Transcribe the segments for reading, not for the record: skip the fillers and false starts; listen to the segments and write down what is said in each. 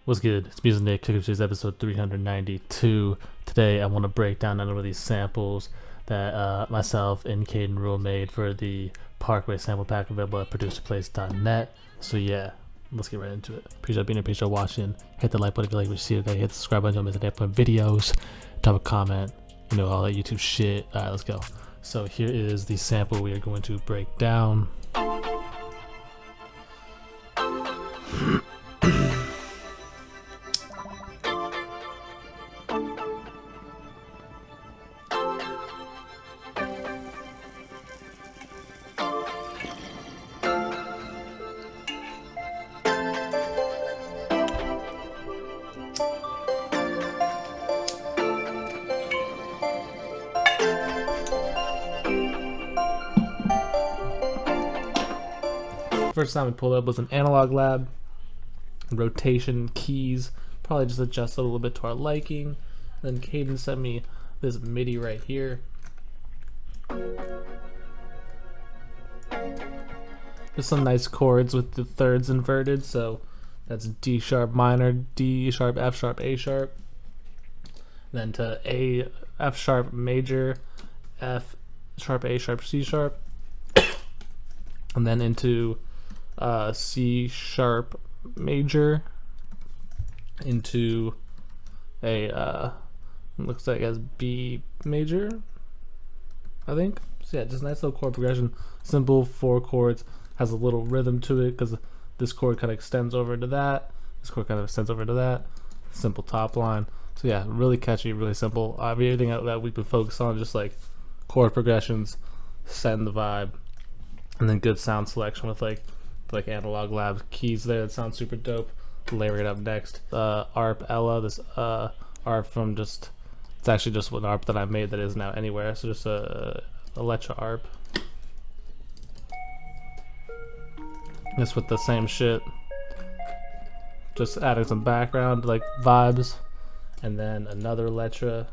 What's good? It's Music Nick, Kick Today's episode 392. Today I want to break down another of these samples that myself and Caden Rule made for the Parkway sample pack available at producerplace.net. So yeah, let's get right into it. Appreciate being here, appreciate watching. Hit the like button if you like what you see today. Hit the subscribe button to miss any upcoming videos. Drop a comment, you know, all that YouTube shit. Alright, let's go. So here is the sample we are going to break down. First time we pulled up was an analog lab, rotation, keys, probably just adjust a little bit to our liking. Then Caden sent me this MIDI right here. There's some nice chords with the thirds inverted, so that's D sharp minor, D sharp, F sharp, A sharp. Then to A, F sharp major, F sharp, A sharp, C sharp. And then into C sharp major into a looks like as B major, I think. So yeah, just nice little chord progression, simple 4 chords, has a little rhythm to it because this chord kind of extends over into that, this chord kind of extends over into that, simple top line. So yeah, really catchy, really simple. Everything that we've been focused on, just like chord progressions, setting the vibe, and then good sound selection with like analog lab keys there that sound super dope. Layer it up next. Arp Ella, this arp from it's actually just an arp that I made that is now anywhere. So just a ElectraX Arp. Just with the same shit. Just adding some background like vibes, and then another Electra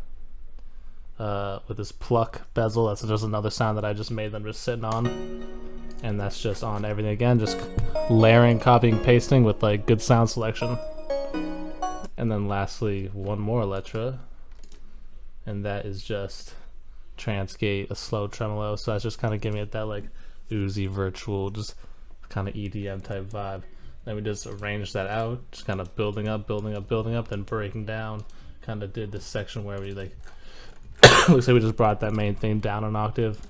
with this Pluck bezel. That's just another sound that I just made them just sitting on. And that's just on everything again, just layering, copying, pasting with like good sound selection. And then lastly, one more Electra, and that is just Trancegate, a slow tremolo. So that's just kind of giving it that like Uzi virtual, just kind of EDM type vibe. Then we just arranged that out, just kind of building up, then breaking down. Kind of did this section where we like looks like we just brought that main theme down an octave.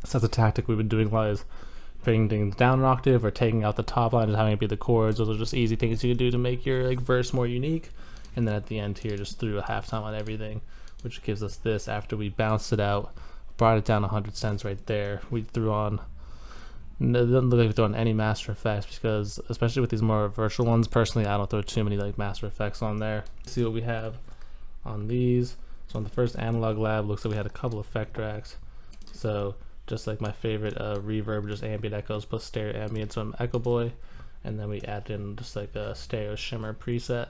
So that's a tactic we've been doing a lot, is bringing things down an octave or taking out the top line, just having it be the chords. Those are just easy things you can do to make your like verse more unique. And then at the end here, just threw a halftime on everything, which gives us this. After we bounced it out, brought it down 100 cents right there. We threw on, it doesn't look like we threw on any master effects, because especially with these more virtual ones, personally I don't throw too many like master effects on there. Let's see what we have on these. So on the first analog lab, looks like we had a couple effect tracks. So just like my favorite reverb, just ambient echoes plus stereo ambient, so I'm Echo Boy. And then we add in just like a stereo shimmer preset,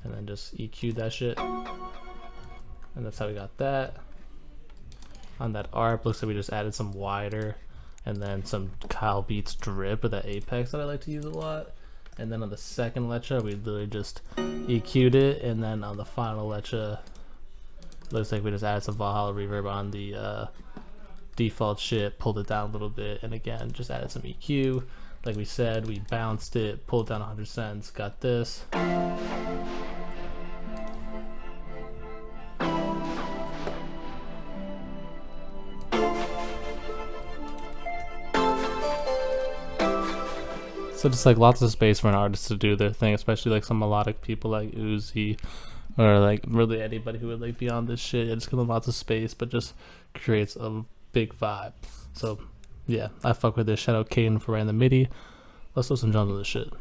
and then just EQ that shit. And that's how we got that. On that ARP, looks like we just added some wider, and then some Kyle Beats drip with that Apex that I like to use a lot. And then on the second Electra, we literally just EQ'd it. And then on the final Electra, looks like we just added some Valhalla reverb on the default shit, pulled it down a little bit, and again just added some EQ. Like we said, we bounced it, pulled it down 100 cents, got this. So just like lots of space for an artist to do their thing, especially like some melodic people like Uzi, or like really anybody who would like be on this shit. It's gonna lots of space, but just creates a big vibe. So yeah, I fuck with this. Shout out Caden for writing the MIDI. Let's throw some drums on this shit.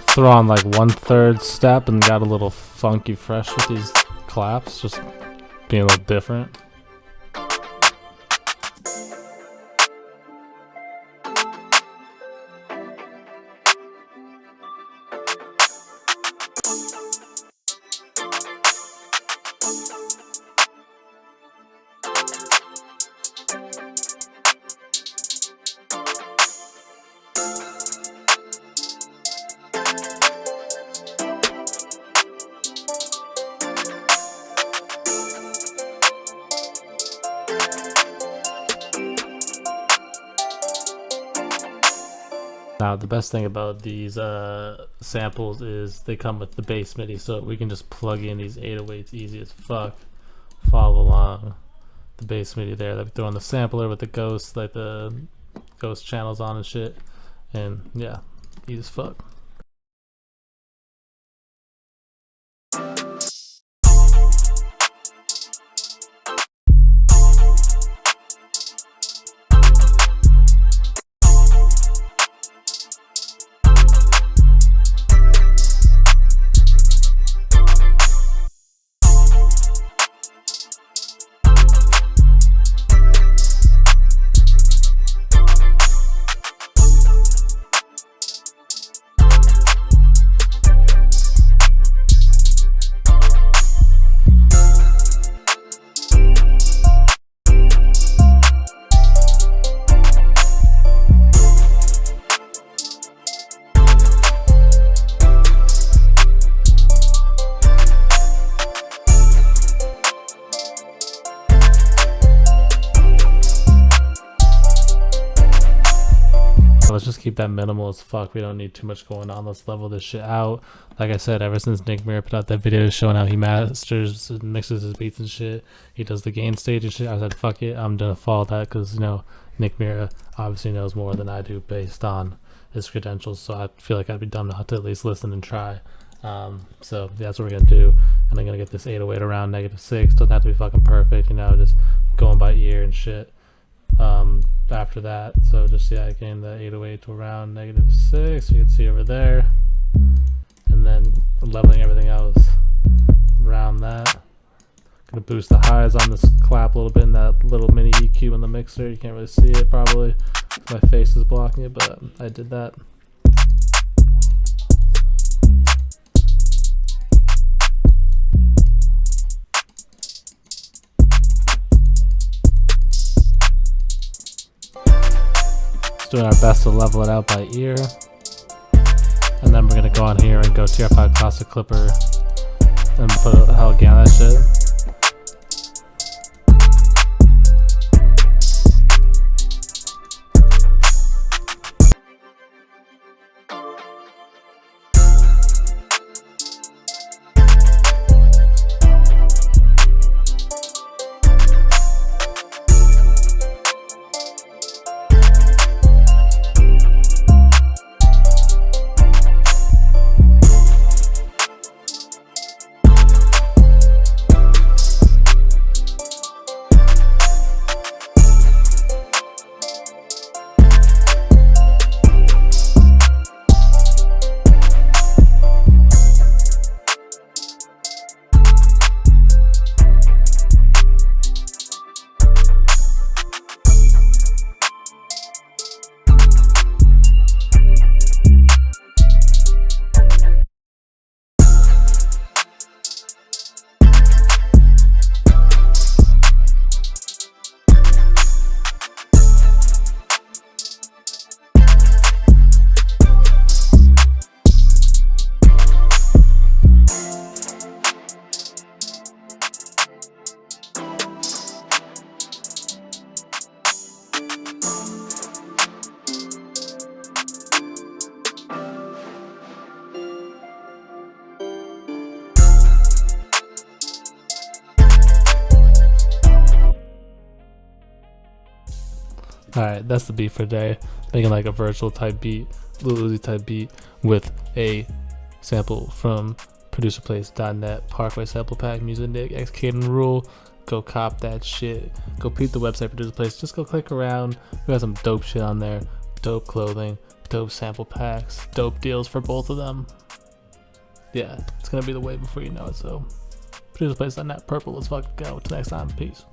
Throw on like 1/3 step and got a little funky fresh with these claps, just being a little different. Now the best thing about these samples is they come with the bass MIDI, so we can just plug in these 808s easy as fuck. Follow along the bass MIDI there that we throw on the sampler with the ghost, like the ghost channels on and shit, and yeah, easy as fuck. Let's just keep that minimal as fuck. We don't need too much going on. Let's level this shit out. Like I said, ever since Nick Mira put out that video showing how he masters and mixes his beats and shit, he does the gain stage and shit, I said fuck it, I'm gonna follow that, because you know Nick Mira obviously knows more than I do based on his credentials, so I feel like I'd be dumb not to at least listen and try. So that's what we're gonna do, and I'm gonna get this 808 around -6. Doesn't have to be fucking perfect, you know, just going by ear and shit. After that, so just I gain the 808 to around -6, you can see over there, and then leveling everything else around that. Gonna boost the highs on this clap a little bit in that little mini EQ in the mixer. You can't really see it probably, my face is blocking it, but I did that. Doing our best to level it out by ear, and then we're gonna go on here and go TR5 Classic Clipper and put a hell again on that shit. Alright, that's the beat for today. Making like a virtual type beat, Lil Uzi type beat with a sample from producerplace.net, Parkway Sample Pack, Music Nick, X-Caden Rule. Go cop that shit. Go peep the website, Producer Place. Just go click around. We got some dope shit on there. Dope clothing, dope sample packs, dope deals for both of them. Yeah, it's gonna be the way before you know it. So, producerplace.net, purple. Let's fucking go. Till next time. Peace.